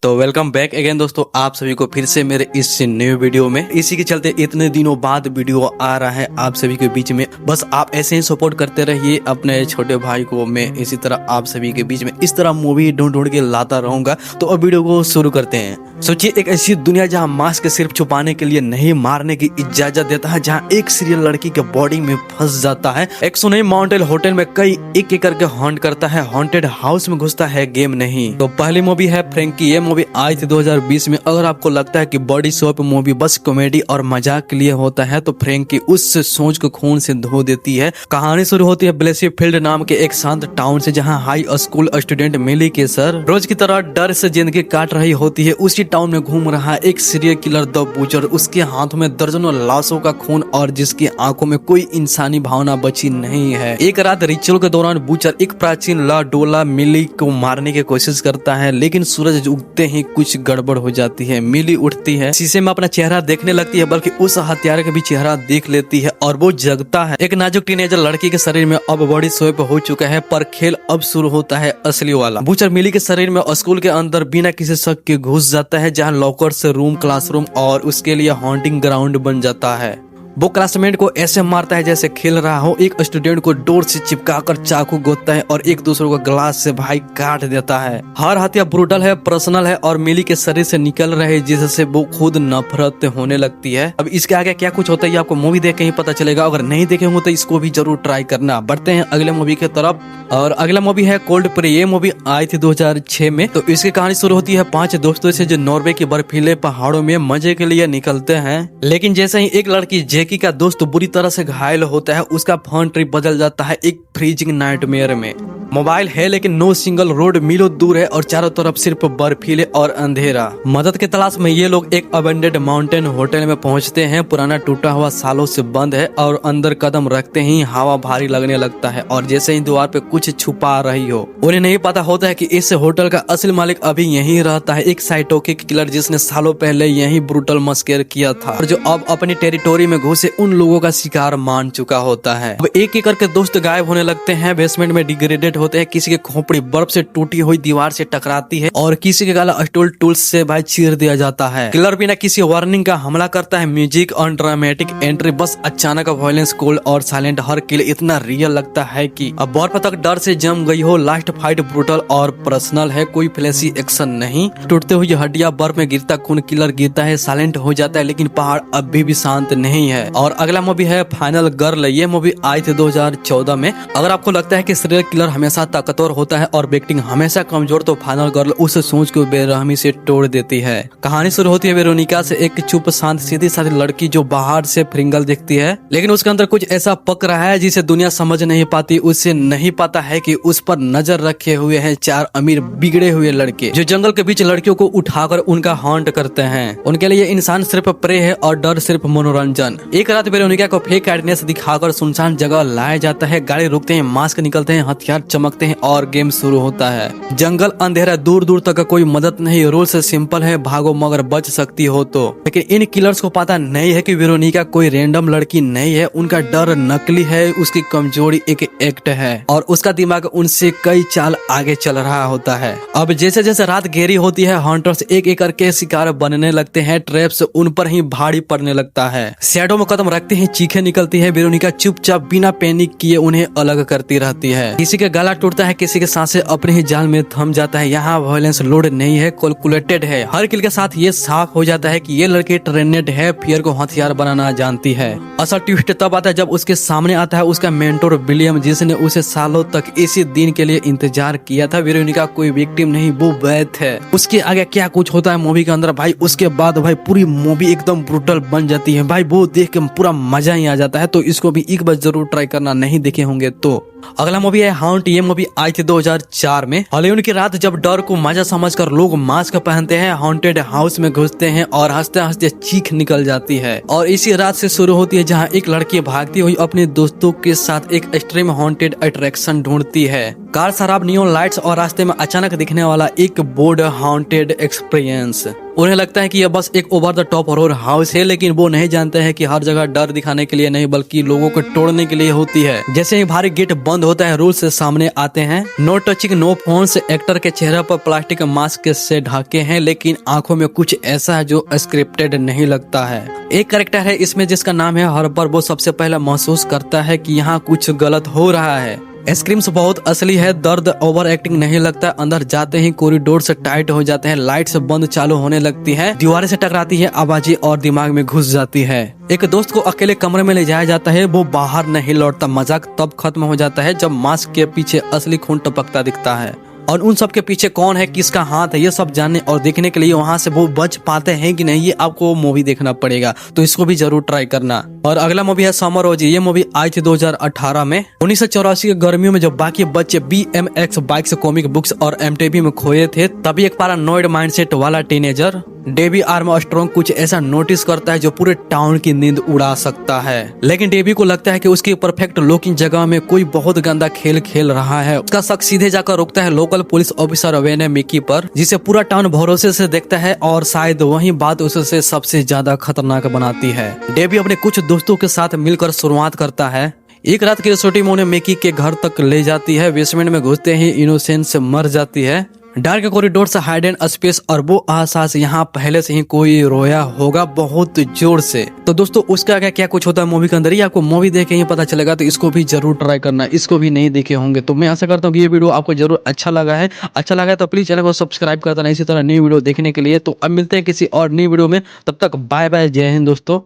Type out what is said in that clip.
तो welcome back again दोस्तों, आप सभी को फिर से मेरे इस न्यू वीडियो में। इसी के चलते इतने दिनों बाद वीडियो आ रहा है आप सभी के बीच में। बस आप ऐसे ही सपोर्ट करते रहिए अपने छोटे भाई को। मैं इसी तरह आप सभी के बीच में इस तरह मूवी ढूंढ ढूंढ के लाता रहूंगा। तो अब वीडियो को शुरू करते हैं। सोचिए एक ऐसी दुनिया जहाँ मास्क सिर्फ छुपाने के लिए नहीं मारने की इजाजत देता है, जहाँ एक सीरियल लड़की के बॉडी में फंस जाता है, एक सुनई माउंटेन होटल में कई एक एक करके हॉन्ट करता है, हॉन्टेड हाउस में घुसता है, गेम नहीं। तो पहली मूवी है फ्रेंकी। ये मूवी आई थी 2020 में। अगर आपको लगता है कि बॉडी सोप मूवी बस कॉमेडी और मजाक के लिए होता है तो फ्रेंकी उस सोच को खून से धो देती है। कहानी शुरू होती है ब्लेसी फील्ड नाम के एक शांत टाउन से, जहाँ हाई स्कूल स्टूडेंट मिली के सर रोज की तरह डर से जिंदगी काट रही होती है। उसी टाउन में घूम रहा एक सीरियल किलर द बूचर। उसके हाथों में दर्जनों लाशों का खून और जिसकी आंखों में कोई इंसानी भावना बची नहीं है। एक रात रिचुअल के दौरान बूचर एक प्राचीन ला डोला मिली को मारने की कोशिश करता है, लेकिन सूरज उगते ही कुछ गड़बड़ हो जाती है। मिली उठती है, शीशे में अपना चेहरा देखने लगती है, बल्कि उस हत्यारे का भी चेहरा देख लेती है और वो जगता है। एक नाजुक टीनेजर लड़की के शरीर में अब बॉडी सोप हो चुका है, पर खेल अब शुरू होता है असली वाला। बूचर मिली के शरीर में स्कूल के अंदर बिना किसी शक के घुस जाता है, जहाँ लॉकर से रूम, क्लासरूम और उसके लिए हॉन्टिंग ग्राउंड बन जाता है। वो क्लासमेट को ऐसे मारता है जैसे खेल रहा हो। एक स्टूडेंट को डोर से चिपकाकर चाकू गोदता है और एक दूसरे को ग्लास से भाई काट देता है। हर हत्या ब्रूटल है, पर्सनल है और मिली के शरीर से निकल रहे जिससे वो खुद नफरत होने लगती है। अब इसके आगे क्या कुछ होता है ये आपको मूवी देख के ही पता चलेगा। अगर नहीं देखे होंगे तो इसको भी जरूर ट्राई करना। बढ़ते हैं अगले मूवी की तरफ, और अगला मूवी है कोल्ड प्रे। ये मूवी आई थी 2006 में। तो इसकी कहानी शुरू होती है 5 दोस्तों से जो नॉर्वे के बर्फीले पहाड़ों में मजे के लिए निकलते हैं, लेकिन जैसे ही एक लड़की जैकी का दोस्त बुरी तरह से घायल होता है, उसका फन ट्रिप बदल जाता है एक फ्रीजिंग नाइटमेयर में। मोबाइल है लेकिन नो सिंगल रोड, मीलों दूर है और चारों तरफ सिर्फ बर्फीले और अंधेरा। मदद की तलाश में ये लोग एक अबेंडेड माउंटेन होटल में पहुंचते हैं। पुराना टूटा हुआ सालों से बंद है और अंदर कदम रखते ही हवा भारी लगने लगता है और जैसे ही द्वार पे कुछ छुपा रही हो। उन्हें नहीं पता होता है कि इस होटल का असली मालिक अभी यहीं रहता है, एक साइकोटिक किलर जिसने सालों पहले यही ब्रूटल मस्केर किया था और जो अब अपनी टेरिटोरी में घुसे उन लोगों का शिकार मान चुका होता है। अब एक एक करके दोस्त गायब होने लगते हैं, बेसमेंट में डिग्रेडेड होते हैं, किसी के खोपड़ी बर्फ से टूटी हुई दीवार से टकराती है और किसी के गला स्टूल टूल्स से भाई चीर दिया जाता है। किलर बिना किसी वार्निंग का हमला करता है। म्यूजिक और ड्रामेटिक एंट्री, बस अचानक वॉयलेंस कोल्ड और साइलेंट। हर किल इतना रियल लगता है कि अब बर्फ तक डर से जम गई हो। लास्ट फाइट ब्रूटल और पर्सनल है, कोई फ्लैशी एक्शन नहीं। टूटते हुए हड्डियां, बर्फ में गिरता खून, किलर गिरता है, साइलेंट हो जाता है, लेकिन पहाड़ अभी भी शांत नहीं है। और अगला मूवी है फाइनल गर्ल। ये मूवी आई थी 2014 में। अगर आपको लगता है कि सीरियल किलर हमेशा ताकतवर होता है और विक्टिम हमेशा कमजोर, तो फाइनल गर्ल उस सोच को बेरहमी से तोड़ देती है। कहानी शुरू होती है वेरोनिका से, एक चुप शांत सीधी सादी लड़की जो बाहर से फ्रिंगल दिखती है, लेकिन उसके अंदर कुछ ऐसा पक रहा है जिसे दुनिया समझ नहीं पाती। उसे नहीं पता है कि उस पर नजर रखे हुए हैं 4 अमीर बिगड़े हुए लड़के जो जंगल के बीच लड़कियों को उठाकर उनका हॉन्ट करते हैं। उनके लिए इंसान सिर्फ प्रे है और डर सिर्फ मनोरंजन। एक रात वेरोनिका को फेक आइडनेस दिखाकर सुनसान जगह लाया जाता है। गाड़ी रुकते हैं, मास्क निकलते हैं, हथियार चमकते हैं और गेम शुरू होता है। जंगल अंधेरा, दूर दूर तक कोई मदद नहीं। रूल से सिंपल है, भागो मगर बच सकती हो तो। लेकिन इन किलर्स को पता नहीं है कि वेरोनिका कोई रैंडम लड़की नहीं है। उनका डर नकली है, उसकी कमजोरी एक एक्ट है और उसका दिमाग उनसे कई चाल आगे चल रहा होता है। अब जैसे जैसे रात गहरी होती है, हंटर्स एक एक करके शिकार बनने लगते हैं। ट्रैप्स उन पर ही भारी पड़ने लगता है। शैडो में कदम रखते हैं, चीखें निकलती है। वेरोनिका चुपचाप बिना पैनिक किए उन्हें अलग करती रहती है। किसी का गला टूटता है, किसी के सांसें अपने ही जाल में थम जाता है। यहाँ वायलेंस लोड नहीं है, कैलकुलेटेड है। हर किल के साथ ये साफ हो जाता है कि ये लड़की ट्रेनेड है, फियर को हथियार बनाना जानती है। असल ट्विस्ट तब आता है जब उसके सामने आता है उसका मेंटोर विलियम, जिसने उसे सालों तक इसी दिन के लिए इंतजार किया था। वेरोनिका कोई विक्टिम नहीं, वो वैध है। उसके आगे क्या कुछ होता है मूवी के अंदर भाई, उसके बाद भाई पूरी मूवी एकदम ब्रूटल बन जाती है भाई। वो देख के पूरा मजा ही आ जाता है। तो इसको भी एक बार जरूर ट्राई करना, नहीं देखे होंगे तो। अगला मूवी है हाउंट। ये मूवी आई थी 2004 में। हॉलीवुड की रात जब डर को मजा समझकर लोग मास्क पहनते हैं, हॉन्टेड हाउस में घुसते हैं और हंसते हंसते चीख निकल जाती है। और इसी रात से शुरू होती है जहां एक लड़की भागती हुई अपने दोस्तों के साथ एक एक्सट्रीम हॉन्टेड अट्रैक्शन ढूंढती है। कार, शराब, नियॉन लाइट्स और रास्ते में अचानक दिखने वाला एक बोर्ड हॉन्टेड एक्सपीरियंस। उन्हें लगता है कि यह बस एक over the top horror house है, लेकिन वो नहीं जानते हैं कि हर जगह डर दिखाने के लिए नहीं बल्कि लोगों को तोड़ने के लिए होती है। जैसे ही भारी गेट बंद होता है, रूल्स से सामने आते हैं, नो टचिंग नो फोन से। एक्टर के चेहरे पर प्लास्टिक मास्क से ढके हैं, लेकिन आंखों में कुछ ऐसा है जो स्क्रिप्टेड नहीं लगता है। एक कैरेक्टर है इसमें जिसका नाम है हर्बर। वो सबसे पहले महसूस करता है कि यहाँ कुछ गलत हो रहा है। स्क्रीम्स बहुत असली है, दर्द ओवर एक्टिंग नहीं लगता। अंदर जाते ही कॉरिडोर से टाइट हो जाते हैं, लाइट्स बंद चालू होने लगती है, दीवारें से टकराती है आवाजें और दिमाग में घुस जाती है। एक दोस्त को अकेले कमरे में ले जाया जाता है, वो बाहर नहीं लौटता। मजाक तब खत्म हो जाता है जब मास्क के पीछे असली खून टपकता दिखता है, और उन सब के पीछे कौन है, किसका हाथ है, ये सब जानने और देखने के लिए वहां से वो बच पाते हैं कि नहीं, ये आपको मूवी देखना पड़ेगा। तो इसको भी जरूर ट्राई करना। और अगला मूवी है समर ओजी। ये मूवी आई थी 2018 में। 1984 की गर्मियों में जब बाकी बच्चे BMX बाइक से कॉमिक बुक्स और MTV में खोए थे, तभी एक पैरानॉइड माइंडसेट वाला टीनेजर डेबी आर्मस्ट्रॉन्ग कुछ ऐसा नोटिस करता है जो पूरे टाउन की नींद उड़ा सकता है। लेकिन डेबी को लगता है कि उसकी परफेक्ट लुकिंग जगह में कोई बहुत गंदा खेल खेल रहा है। उसका शक सीधे जाकर रुकता है लोकल पुलिस ऑफिसर वेने मिकी पर, जिसे पूरा टाउन भरोसे से देखता है, और शायद वही बात उसे सबसे ज्यादा खतरनाक बनाती है। डेबी अपने कुछ दोस्तों के साथ मिलकर शुरुआत करता है। एक रात की छोटी मोने मिकी के घर तक ले जाती है। बेसमेंट में घुसते ही इनोसेंस मर जाती है। डार्क कॉरिडोर से हाइडन स्पेस और वो एहसास यहाँ पहले से ही कोई रोया होगा बहुत जोर से। तो दोस्तों उसका क्या कुछ होता है मूवी के अंदर, ये आपको मूवी देख के ही पता चलेगा। तो इसको भी जरूर ट्राई करना, इसको भी नहीं देखे होंगे। तो मैं आशा करता हूँ कि ये वीडियो आपको जरूर अच्छा लगा है। अच्छा लगा है तो प्लीज चैनल को सब्सक्राइब कर देना इसी तरह नई वीडियो देखने के लिए। तो अब मिलते हैं किसी और नई वीडियो में, तब तक बाय बाय, जय हिंद दोस्तों।